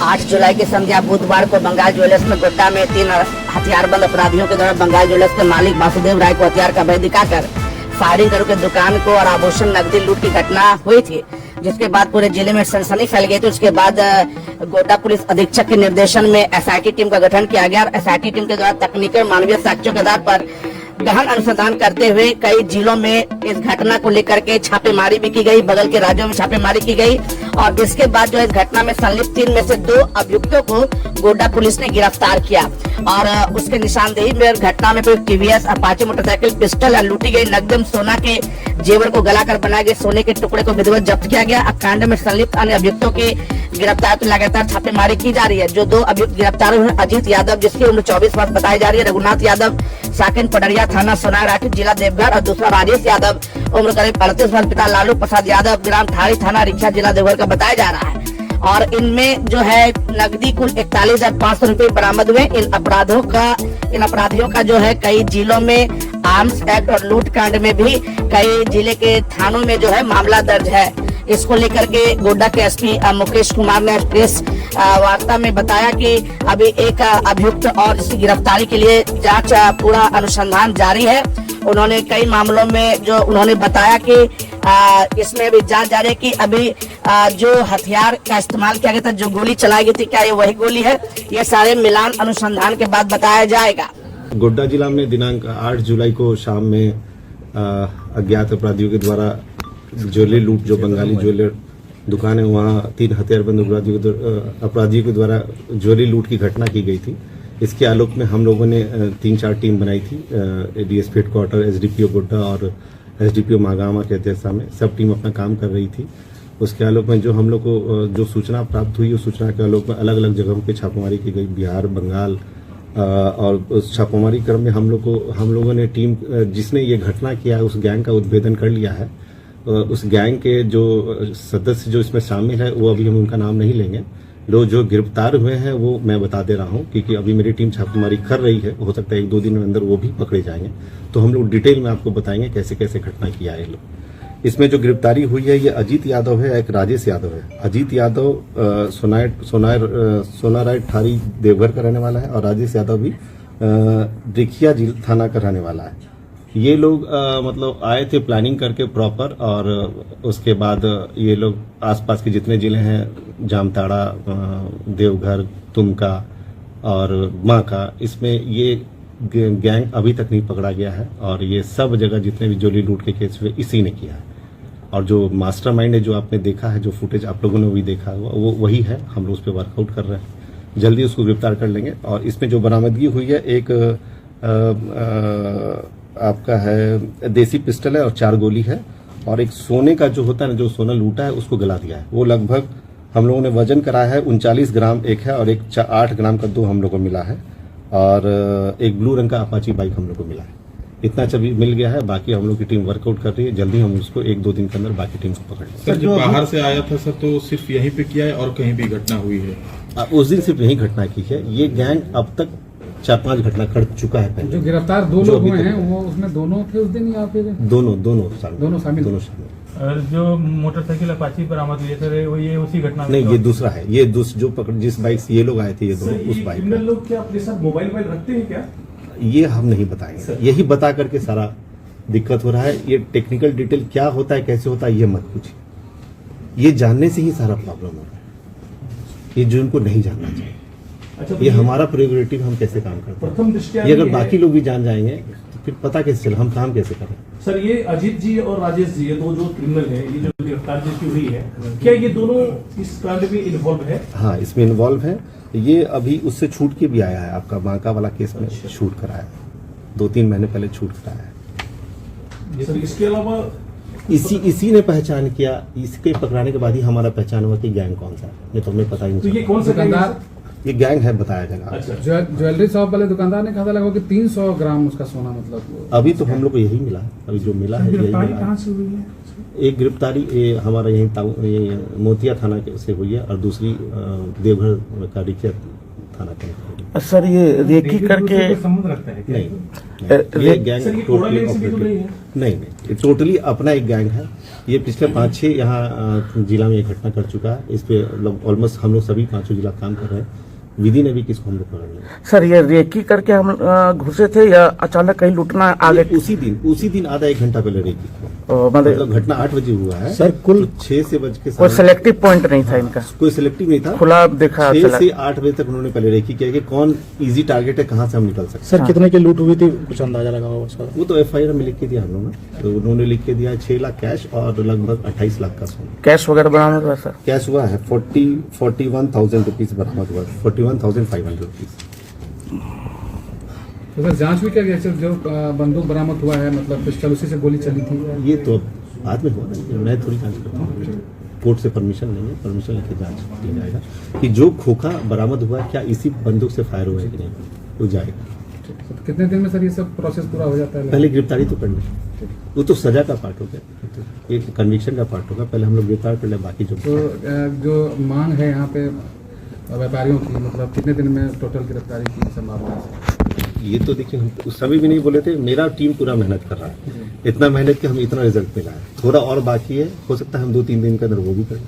8 जुलाई की संध्या बुधवार को बंगाल ज्वेलर्स में गोड्डा में 3 हथियारबंद अपराधियों के द्वारा बंगाल ज्वेलर्स के मालिक वासुदेव राय को हथियार का भय दिखाकर फायरिंग करके दुकान को और आभूषण नकदी लूट की घटना हुई थी, जिसके बाद पूरे जिले में सनसनी फैल गई थी। उसके बाद गोड्डा पुलिस अधीक्षक के निर्देशन में एसआईटी टीम का गठन किया गया और एसआईटी टीम के द्वारा तकनीकी और मानवीय साक्ष्यों के आधार पर गहन अनुसंधान करते हुए कई जिलों में इस घटना को लेकर के छापेमारी भी की गई, बगल के राज्यों में छापेमारी की गई और इसके बाद जो इस घटना में संलिप्त 3 में से 2 अभियुक्तों को गोड्डा पुलिस ने गिरफ्तार किया और उसके निशानदेही में घटना में टीवीएस अपाचे मोटरसाइकिल, पिस्टल और लूटी गई नकदम सोना के जेवर को गलाकर बनाए गए सोने के टुकड़े को विधिवत जब्त किया गया। कांड में संलिप्त अन्य अभियुक्तों के गिरफ्तार तो लगातार छापेमारी की जा रही है। जो 2 अभियुक्त गिरफ्तार हुए, अजीत यादव जिसकी उम्र 24 वर्ष बताई जा रही है, रघुनाथ यादव साकिन पडरिया थाना सोनाराठी जिला देवघर और दूसरा राजेश यादव उम्र करीब 38 वर्ष, पिता लालू प्रसाद यादव ग्राम ठाड़ी थाना रिक्शा जिला देवघर का बताया जा रहा है। और इनमें जो है नकदी कुल 41,500 रुपए बरामद हुए। इन अपराधियों का जो है कई जिलों में आर्म्स एक्ट और लूट कांड में भी कई जिले के थानों में जो है मामला दर्ज है। इसको लेकर के गोड्डा के एसपी मुकेश कुमार ने प्रेस वार्ता में बताया कि अभी एक अभियुक्त और इसकी गिरफ्तारी के लिए जांच पूरा अनुसंधान जारी है। उन्होंने कई मामलों में जो उन्होंने बताया कि इसमें भी जांच जारी है कि अभी जो हथियार का इस्तेमाल किया गया था, जो गोली चलाई गई थी, क्या ये वही गोली है, ये सारे मिलान अनुसंधान के बाद बताया जाएगा। गोड्डा जिला में दिनांक 8 जुलाई को शाम में अज्ञात अपराधियों के द्वारा ज्वेलरी लूट, जो बंगाली ज्वेलर दुकान है, वहाँ 3 हथियारबंद अपराधियों के द्वारा ज्वेलरी लूट की घटना की गई थी। इसके आलोक में हम लोगों ने 3-4 टीम बनाई थी। डीएसपी हेडक्वार्टर, एसडीपीओ गोड्डा और एसडीपीओ मागामा के अध्यक्षता में सब टीम अपना काम कर रही थी। उसके आलोक में जो हम लोग को जो सूचना प्राप्त हुई, उस सूचना के आलोक में अलग अलग जगहों पे छापेमारी की गई, बिहार, बंगाल, और उस छापेमारी क्रम में हम लोगों ने टीम जिसने ये घटना किया है उस गैंग का उद्भेदन कर लिया है। उस गैंग के जो सदस्य जो इसमें शामिल है, वो अभी हम उनका नाम नहीं लेंगे। लोग जो गिरफ्तार हुए हैं वो मैं बता दे रहा हूं, क्योंकि अभी मेरी टीम छापेमारी कर रही है। हो सकता है 1-2 दिन में अंदर वो भी पकड़े जाएंगे, तो हम लोग डिटेल में आपको बताएंगे कैसे कैसे घटना किया है लोग। इसमें जो गिरफ्तारी हुई है, ये अजीत यादव है, एक राजेश यादव है। अजीत यादव सोनाराइट ठारी देवघर का रहने वाला है और राजेश यादव भी रिखिया थाना का रहने वाला है। ये लोग मतलब आए थे प्लानिंग करके प्रॉपर, और उसके बाद ये लोग आसपास के जितने जिले हैं, जामताड़ा, देवघर, तुमका और बांका, इसमें ये गैंग अभी तक नहीं पकड़ा गया है। और ये सब जगह जितने भी ज्वेलरी लूट के केस हुए इसी ने किया है। और जो मास्टरमाइंड है, जो आपने देखा है, जो फुटेज आप लोगों ने भी देखा है, वो वही है। हम लोग उस पर वर्कआउट कर रहे हैं, जल्दी उसको गिरफ्तार कर लेंगे। और इसमें जो बरामदगी हुई है, एक आपका है देसी पिस्टल है और 4 गोली है, और एक सोने का जो होता है ना, जो सोना लूटा है उसको गला दिया है। वो लगभग हम लोगों ने वजन कराया है 39 ग्राम एक है, और एक 8 ग्राम का 2 हम लोग को मिला है, और एक ब्लू रंग का अपाची बाइक हम लोग को मिला है। इतना चीज मिल गया है। बाकी हम लोग की टीम वर्कआउट कर रही है, जल्दी हम उसको 1-2 दिन के अंदर बाकी टीम को पकड़ लेंगे। सर, जब बाहर से आया था सर, तो सिर्फ यहीं पे किया है और कहीं भी घटना हुई है? उस दिन सिर्फ यही घटना की है। ये गैंग अब तक 4-5 घटना कर चुका है पहले। जो गिरफ्तार 2 लोग हुए हैं, वो उसमें दोनों थे उस दिन या फिर दोनों शामिल। और जो मोटरसाइकिल अपाची बरामद हुई है, वो ये उसी घटना में? नहीं, ये दूसरा है। ये जो पकड़ जिस बाइक से ये लोग आए थे, ये दोनों उस बाइक में। लोग क्या अपने साथ मोबाइल रखते हैं क्या? ये हम नहीं बताएंगे, यही बता करके सारा दिक्कत हो रहा है। ये टेक्निकल डिटेल क्या होता है, कैसे होता है, ये मत पूछिए। ये जानने से ही सारा प्रॉब्लम हो रहा है, ये जो उनको नहीं जानना चाहिए। अच्छा, ये हमारा प्रेरोगेटिव, हम कैसे काम करते हैं। ये अगर बाकी लोग भी जान जाएंगे तो फिर पता कैसे चले हम काम कैसे करें। सर, ये अजीत जी और राजेश जी, ये 2 जो क्रिमिनल है, ये जो गिरफ्तार जिसकी हुई है, क्या ये दोनों इस कांड में इन्वॉल्व है? हाँ, इसमें इन्वॉल्व है। ये अभी उससे छूट के भी आया है, आपका बांका वाला केस में छूट कराया, 2-3 महीने पहले छूट कराया है। सर, इसके अलावा इसी ने पहचान किया। इसके पकड़ाने के बाद ही हमारा पहचान हुआ कि गैंग कौन सा है, नहीं तो हमें पता ही नहीं। तो ये कौन सा दुकानदार? ये गैंग है, बताया जाएगा। अच्छा। ज्वेलरी शॉप वाले दुकानदार ने कहा था लगभग 300 ग्राम उसका सोना, मतलब अभी तो हम लोग को यही मिला, अभी जो मिला है यही मिला। कहाँ से हुई है? एक गिरफ्तारी हमारा यही मोतिया थाना से हुई है, और दूसरी देवघर का रिखिया थाना के सर ये रेकी करके संबंध रखता है क्या? नहीं, ये गैंग सर, ये कोड़ा टोटली गैंग से भी तो नहीं है? नहीं, ये टोटली अपना एक गैंग है। ये पिछले 5-6 यहाँ जिला में ये घटना कर चुका है। इस पे ऑलमोस्ट हम लोग सभी 5 जिला काम कर रहे हैं। विधि ने भी किसको हम लोग पकड़ लिया। सर ये रेकी करके हम घुसे थे या अचानक कहीं लूटना आ गए? उसी दिन आधा 1 घंटा पहले रेकी मतलब मतलब घटना 8 बजे हुआ है सर, कुल 6 से बज के कोई सिलेक्टिव पॉइंट नहीं था इनका, कोई सिलेक्टिव नहीं था। खुला देखा 6 चला। से 8 बजे तक उन्होंने पहले रेकी किया कि कौन इजी टारगेट है, कहाँ से हम निकल सकते हैं। सर कितने की लूट हुई थी, कुछ अंदाजा लगा होगा उसका? वो तो FIR में लिख के दिया हम लोग ने। तो उन्होंने लिख के दिया 6 लाख कैश और लगभग 28 लाख का सोना। कैश वगैरह बरामद हुआ सर? कैश हुआ है 41,000 रुपीज बरामद हुआ, 41,500 रुपीज। तो सर जांच भी क्या गया सर, जो बंदूक बरामद हुआ है मतलब पिस्टल उसी से गोली चली थी? ये तो बाद में हुआ ना, मैं थोड़ी जांच करता हूँ। कोर्ट से परमिशन लेंगे, परमिशन लेके जांच किया जाएगा कि जो खोखा बरामद हुआ है क्या इसी बंदूक से फायर हुआ है कि नहीं, वो जाएगा। तो कितने दिन में सर ये सब प्रोसेस पूरा हो जाता है? पहले गिरफ्तारी तो करनी, वो तो सजा का पार्ट हो गया, एक कन्विक्शन का पार्ट होगा। पहले हम लोग गिरफ्तार कर ले, बाकी जो तो जो मांग है यहाँ पे व्यापारियों की, मतलब कितने दिन में टोटल गिरफ्तारी की संभावना है? ये तो देखिए हम उस समय भी नहीं बोले थे। मेरा टीम पूरा मेहनत कर रहा है, इतना मेहनत कि हमें इतना रिजल्ट मिला है। थोड़ा और बाकी है, हो सकता है हम 2-3 दिन के अंदर वो भी करें।